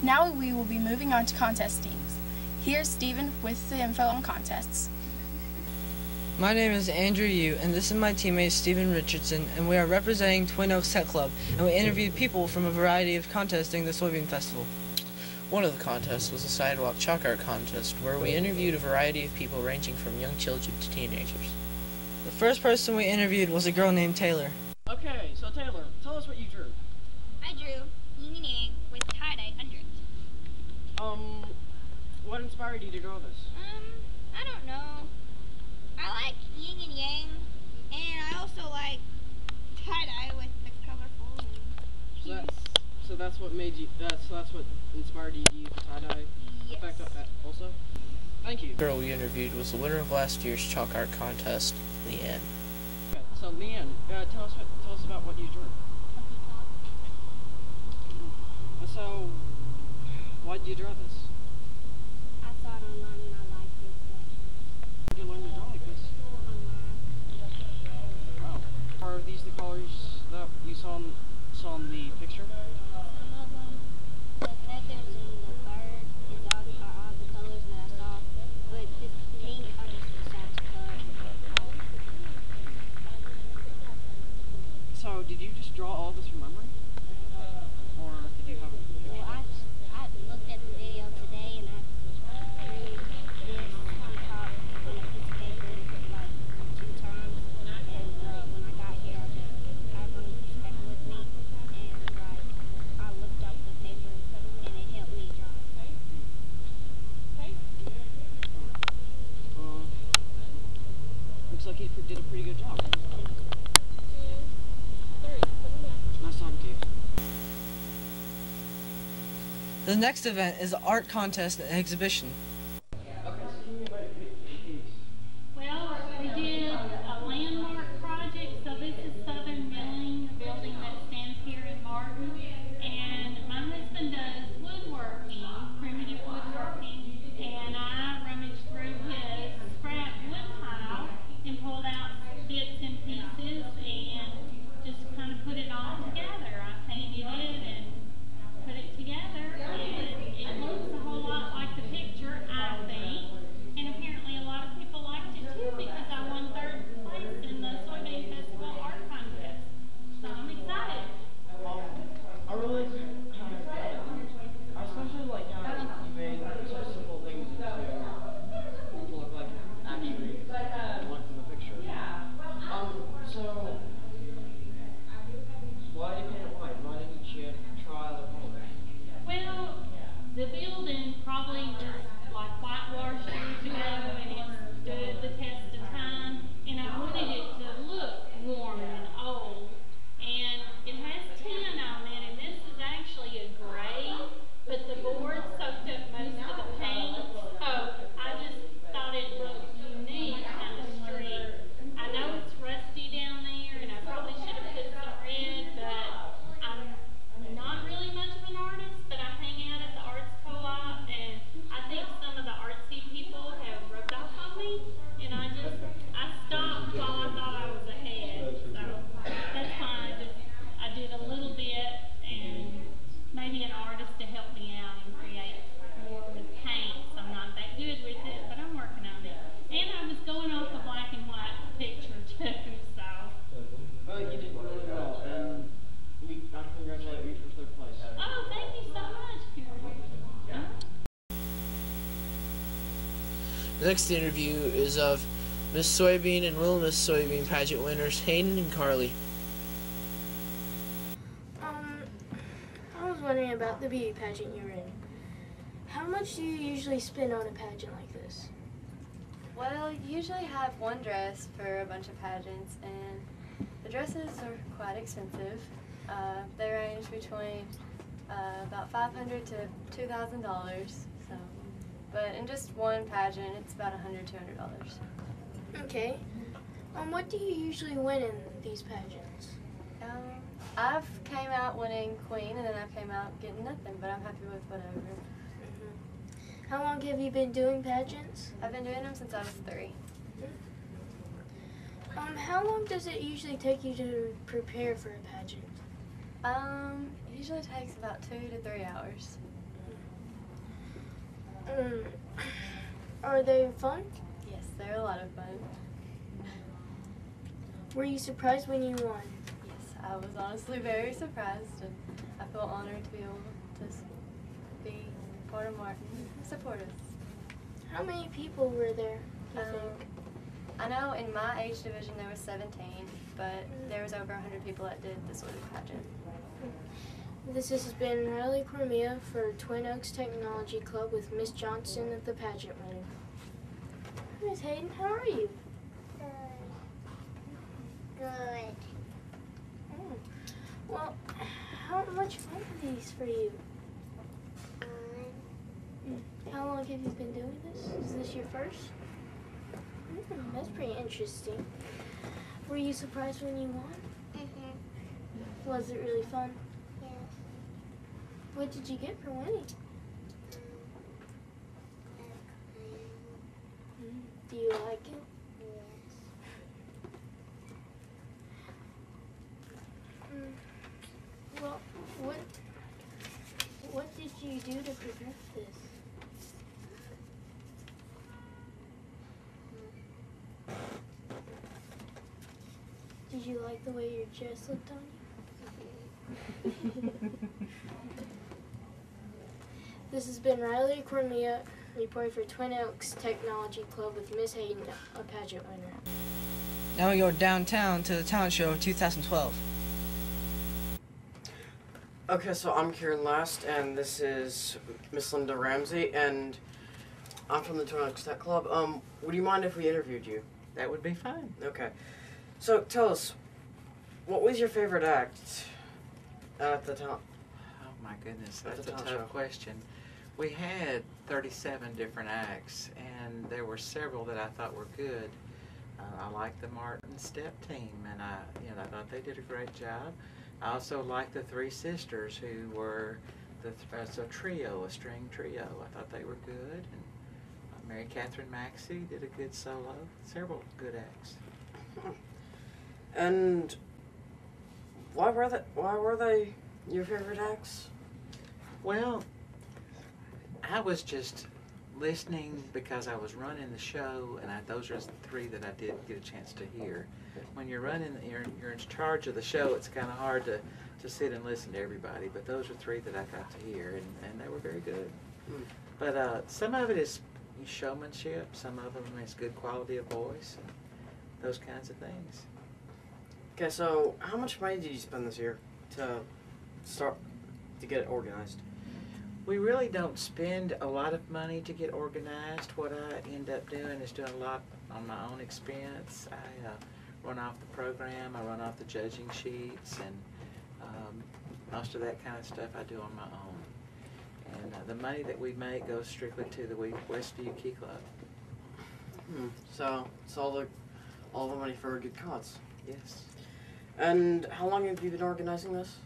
Now we will be moving on to contest teams. Here's Stephen with the info on contests. My name is Andrew Yu, and this is my teammate Stephen Richardson, and we are representing Twin Oaks Tech Club, and we interviewed people from a variety of contests during the Soybean Festival. One of the contests was a sidewalk chalk art contest, where we interviewed a variety of people ranging from young children to teenagers. The first person we interviewed was a girl named Taylor. Okay, so Taylor, tell us what you drew. I drew yin and yang with tie-dye under it. What inspired you to draw this? I don't know. I like yin and yang, and I also like tie-dye with the colorful and So that's what made you, that's what inspired you to use the tie-dye effect also? Thank you. The girl we interviewed was the winner of last year's chalk art contest, Leanne. Okay, so Leanne, tell us about what you drew. So, why did you draw this? I saw it online and I liked it. How did you learn to draw like this? Online. Wow. Are these the colors that you saw in the picture? Some of them, the feathers and the bird are all the colors that I saw, but this pink I just decided to color. So, did you just draw all this from memory? Or did you have a picture? Well, I looked at the video today and I drew this on top on a piece of paper like 2 times. And when I got here, I brought a piece of paper with me and I looked up the paper and it helped me draw. Looks like you did a pretty good job. Nice talking to you. The next event is an art contest and exhibition. Well, we did a landmark project, so this is Southern Milling, the building that stands here in Martin, and my husband does woodworking, primitive woodworking, and I rummaged through his scrap wood pile and pulled out bits and pieces and just kind of put it all together. I painted it and put it together, and it looks a whole lot like the picture, I think. And apparently a lot of people liked it too because I won 3rd place in the Soybean Festival art contest. So I'm excited. I really kind of I especially like how you made such simple things into look like actually like in the picture. So why did you paint it white? Why didn't you try other colors? Well, the building probably was like whitewashed years ago and it stood the test of time, and I wanted it to look warm and old. And it has tin on it, and this is actually a gray, but the board soaked up most of the paint, so I just thought it looked unique, kind of street. I know it's rusty down there, and I probably should have put some red, but I'm not really much of an artist, but I hang out at the arts co-op, and I think some of the artsy people have rubbed off on me, and I stopped while I thought I was ahead, so that's why I did a little bit, and maybe an artist to help me out and create more with paints. I'm not that good with it, but I'm working on it. And I was going off a black and white picture too, so. Well, you did really well, and I congratulate you for 3rd place. Oh, thank you so much, Peter. The next interview is of Miss Soybean and Little Miss Soybean pageant winners Hayden and Carly. I was wondering about the beauty pageant you're in. How much do you usually spend on a pageant like this? Well, you usually have one dress for a bunch of pageants, and the dresses are quite expensive. They range between about $500 to $2,000. So, but in just one pageant, it's about $100, $200. Okay. What do you usually win in these pageants? I've came out winning queen, and then I've came out getting nothing, but I'm happy with whatever. How long have you been doing pageants? I've been doing them since I was 3. How long does it usually take you to prepare for a pageant? It usually takes about 2 to 3 hours. Are they fun? Yes, they're a lot of fun. Were you surprised when you won? Yes, I was honestly very surprised, and I feel honored to be able to be part of Martin and support us. How many people were there, do you think? I know in my age division there was 17, but there was over 100 people that did the Soybean pageant. This has been Riley Cormia for Twin Oaks Technology Club with Miss Johnson at the pageant winner. Miss Hayden, how are you? Good. Well, how much fun are these for you? How long have you been doing this? Is this your first? That's pretty interesting. Were you surprised when you won? Was it really fun? Yes. What did you get for winning? Do you like it? Yes. Well, what did you do to prevent this? Did you like the way your dress looked on you? This has been Riley Cormia reporting for Twin Oaks Technology Club with Miss Hayden, a pageant winner. Now we go downtown to the talent show of 2012. Okay, so I'm Kieran Last, and this is Miss Linda Ramsey, and I'm from the Twin Oaks Tech Club. Would you mind if we interviewed you? That would be fine. Okay. So tell us, what was your favorite act at the talent? Oh my goodness, At that's the a talent tough show. question. We had 37 different acts, and there were several that I thought were good. I liked the Martin Step team, and I thought they did a great job. I also liked the three sisters who were as a trio, a string trio. I thought they were good, and Mary Catherine Maxey did a good solo. Several good acts. And why were they your favorite acts? Well, I was just listening because I was running the show, and those are the three that I did get a chance to hear. When you're running, you're in charge of the show, it's kind of hard to sit and listen to everybody, but those are three that I got to hear, and they were very good. But some of it is showmanship, some of them is good quality of voice, and those kinds of things. Okay, so how much money did you spend this year to get it organized? We really don't spend a lot of money to get organized. What I end up doing is doing a lot on my own expense. I run off the program, I run off the judging sheets, and most of that kind of stuff I do on my own. And the money that we make goes strictly to the Westview Key Club. So it's all the money for a good cause. Yes. And how long have you been organizing this?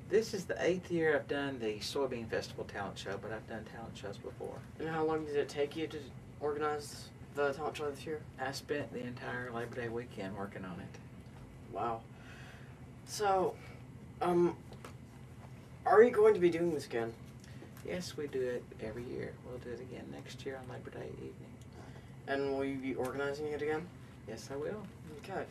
This is the 8th year I've done the Soybean Festival talent show, but I've done talent shows before. And how long did it take you to organize the talent show this year? I spent the entire Labor Day weekend working on it. Wow. So, are you going to be doing this again? Yes, we do it every year. We'll do it again next year on Labor Day evening. And will you be organizing it again? Yes, I will. Okay.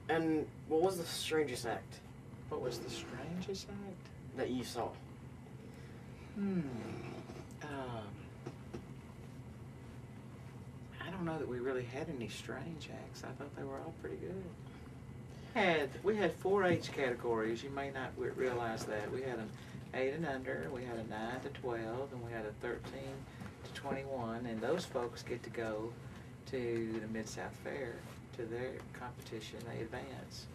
And what was the strangest act What was the strangest act? that you saw? I don't know that we really had any strange acts. I thought they were all pretty good. We had 4-H categories. You may not realize that. We had an 8 and under, we had a 9 to 12, and we had a 13 to 21, and those folks get to go to the Mid-South Fair, to their competition. They advance.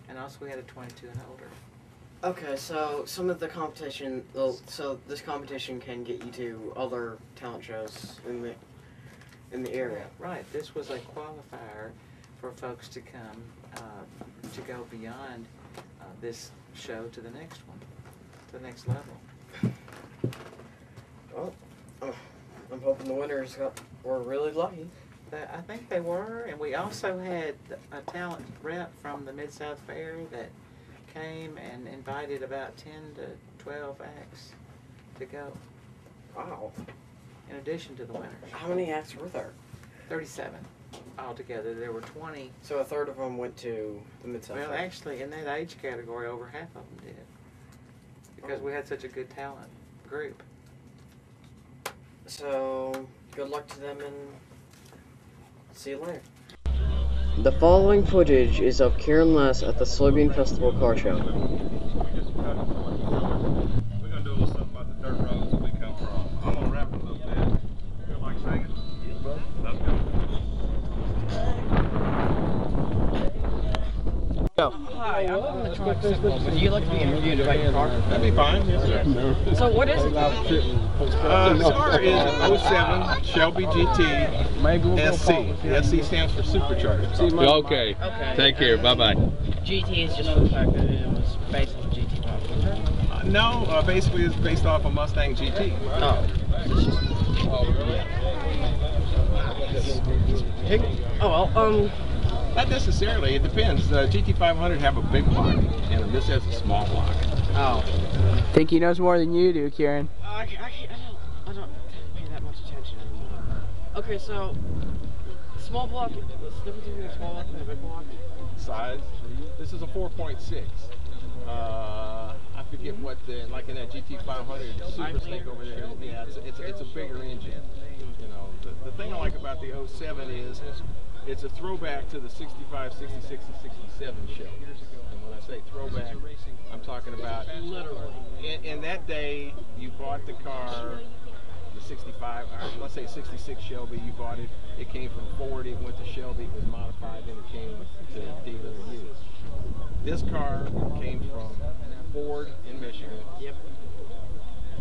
And also we had a 22 and older. Okay, so some of the competition, so this competition can get you to other talent shows in the area. Right. This was a qualifier for folks to come to go beyond this show to the next one, to the next level. Well, I'm hoping the winners were really lucky. I think they were, and we also had a talent rep from the Mid-South Fair that came and invited about 10 to 12 acts to go, Wow. in addition to the winners. How many acts were there? 37 altogether. There were 20. So a third of them went to the Mid-South. Well, actually, in that age category, over half of them did. Because we had such a good talent group. So, good luck to them and see you later. The following footage is of Kieran Les at the Soybean Festival car show. We're gonna do a little something about the dirt roads that we come from. I'm gonna rap a little bit. Feel like singing? Yes, bro. Let's go. Go. Hi, I'm from the Truck Symbol. Would you like to be interviewed about your car? That'd be fine, yes sir. So what is it? This car is an 07 Shelby GT SC. The SC stands for supercharged. Okay. Take care. Bye-bye. GT is just for the fact that it was based on the GT 500. No, basically it's based off a Mustang GT. Oh. Oh well, Not necessarily, it depends. The GT500 have a big block, and this has a small block. oh. Think he knows more than you do, Kieran. I don't pay that much attention anymore. Okay, so small block. What's the difference between a small block and a big block? Size. This is a 4.6. I forget what the, like in that GT500 Super Snake over there. Yeah, it's a bigger engine. You know, the thing I like about the 07 is it's a throwback to the 65, 66, and 67 Shelby. And when I say throwback, I'm talking about literally. In that day, you bought the car, the 65, or let's say 66 Shelby. You bought it. It came from Ford. It went to Shelby. It was modified. Then it came to dealer and used. This car came from Ford in Michigan. Yep.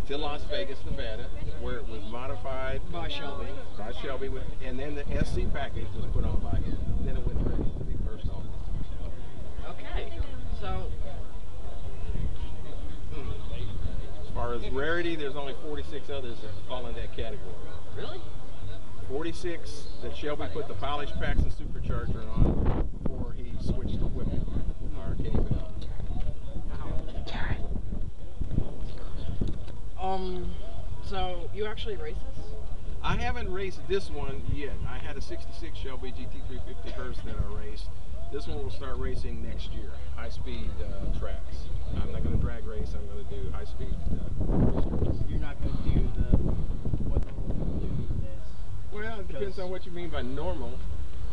To Las Vegas, Nevada, where it was modified By Shelby. And then the SC package was put on by him. Then it went ready to be first on. Okay. So. As far as rarity, there's only 46 others that fall in that category. Really? 46 that Shelby put the polish packs and supercharger on before he switched to Whippet or Kenny Bell. So you actually race this? I haven't raced this one yet. I had a 66 Shelby GT350 Hearst that I raced. This one will start racing next year, high-speed tracks. I'm not going to drag race. I'm going to do high-speed race. You're not going to do what normal do this? Well, it depends on what you mean by normal,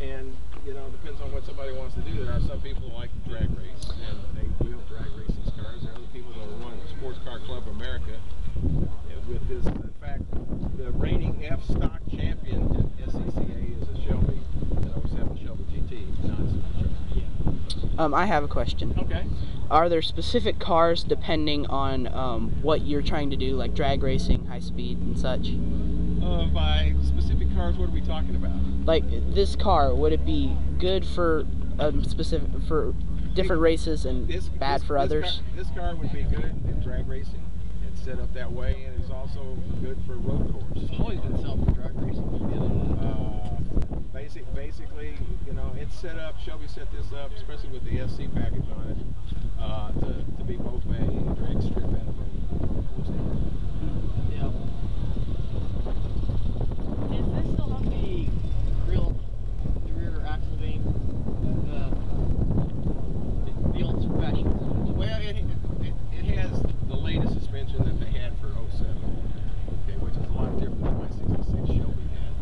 and you know, it depends on what somebody wants to do. There are some people who like to drag race, and they will drag race these cars. There are other people that run the Sports Car Club of America. With this, in fact, the reigning F-Stock champion at SCCA is a Shelby, an 07 Shelby GT, non-supercharged. I have a question. Okay. Are there specific cars depending on what you're trying to do, like drag racing, high speed, and such? By specific cars, what are we talking about? Like this car, would it be good for for different races and bad for others? This car would be good in drag racing. It's set up that way, and it's also good for road course. It's always been set up for drag racing. Basically, you know, it's set up. Shelby set this up, especially with the SC package on it, to be both a drag strip and a road course. Yeah. Does this still have the rear axle beam? The old special? Well, it has the latest suspension that they had for 07, okay, which is a lot different than my 66 Shelby had.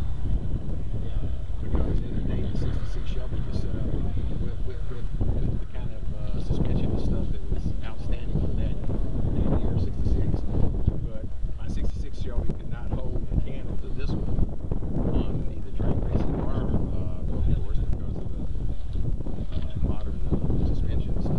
Because in the day, the 66 Shelby was set up with the kind of suspension and stuff that was outstanding for that year, 66. But my 66 Shelby could not hold a candle to this one on either track racing or road course because of the modern suspension and stuff.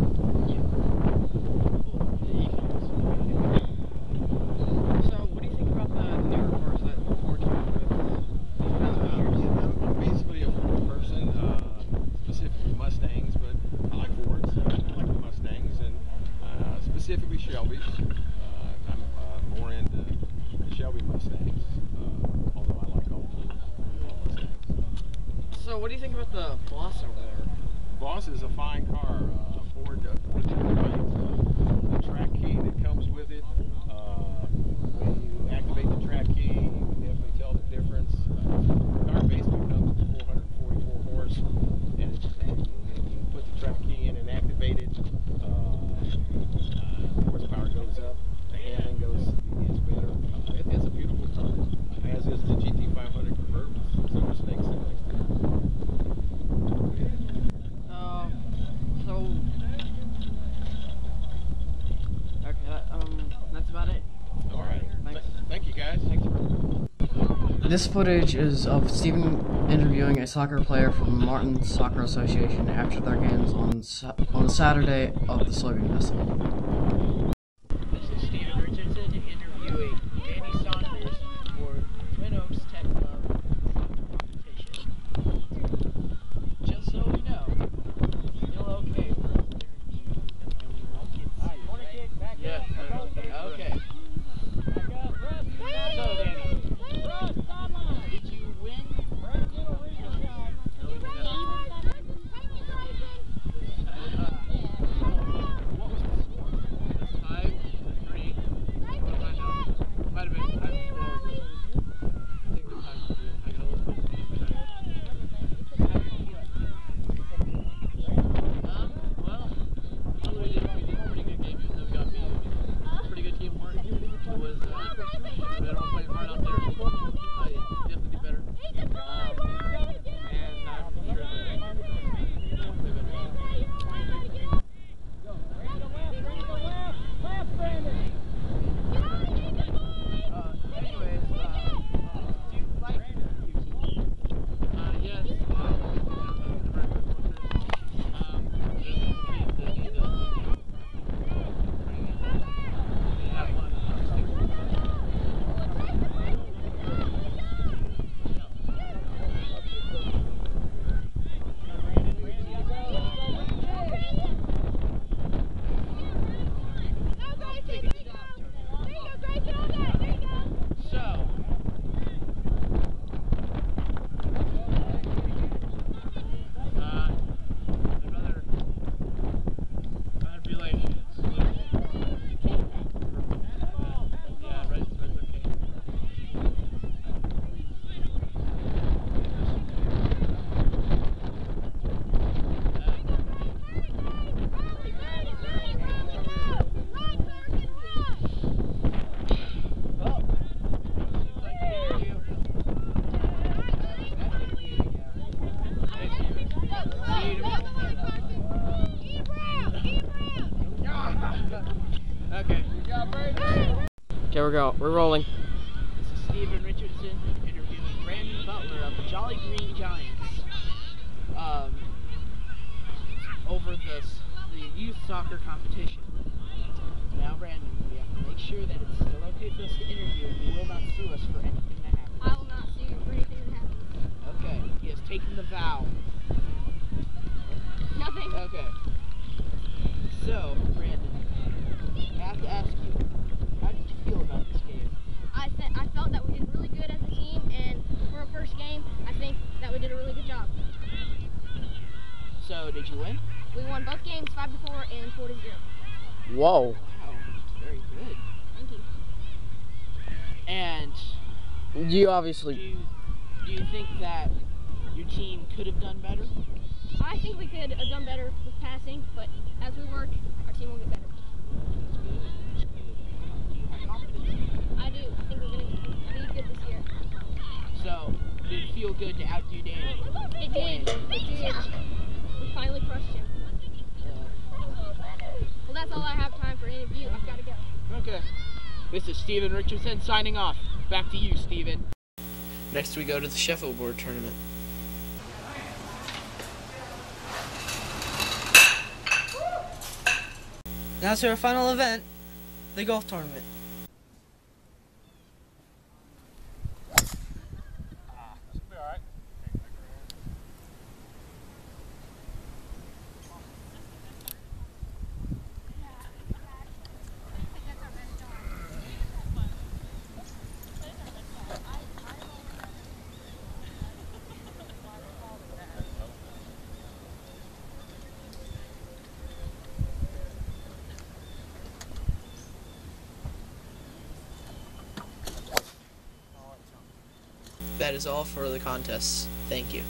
So, what do you think about the newer cars that Ford came out with these past few years? I'm basically a Ford person, specifically Mustangs, but I like Fords. I like the Mustangs, and specifically Shelbys. I'm more into the Shelby Mustangs, although I like all Mustangs. So, what do you think about the Boss over there? Boss is a fine car. Ford the track key that comes with it. When This footage is of Stephen interviewing a soccer player from Martin Soccer Association after their games on the Saturday of the Soybean Festival. This is Stephen Richardson interviewing Danny Saunders for Twin Oaks Tech Club competition. Just so we know, it's still okay for us to interview, and we won't get sued, right? Yeah. Okay. So, Danny, did you win? What was the score? It was 5-3. Might have been 5-4, but I think it was 5-3. I can always put it in the time. Well, we did a pretty good game, even though we got beat. Pretty good teamwork. It was, they're all playing hard out there. I definitely did better. And I'm sure that they play better. Anyways, do you like your team? Yes. They're very good coaches. There's some teams that need to bring in. They have fun. I'd be like, yeah, red's okay. Okay. Okay, we're rolling. This is Stephen Richardson interviewing Brandon Butler of the Jolly Green Giants over the youth soccer competition. Now, Brandon, we have to make sure that it's still okay for us to interview, and you will not sue us for anything that happens. I will not sue you for anything that happens. Okay, he has taken the vow. Nothing. Okay. So, Brandon, I have to ask you, how did you feel about this game? I felt that we did really good as a team, and for our first game, I think that we did a really good job. So, did you win? We won both games 5-4 and 4-0. Whoa. Wow, very good. Thank you. And You obviously... do you think that your team could have done better? I think we could have done better with passing, but as we work, our team will get better. That's good. That's good. Do you have confidence? I do. I think we're going to be good this year. So, did it feel good to outdo Danny? It did. It did. We finally crushed him. Well, that's all I have time for interview. I've got to go. Okay. This is Stephen Richardson signing off. Back to you, Stephen. Next we go to the shuffleboard tournament. Now to our final event, the golf tournament. That is all for the contests. Thank you.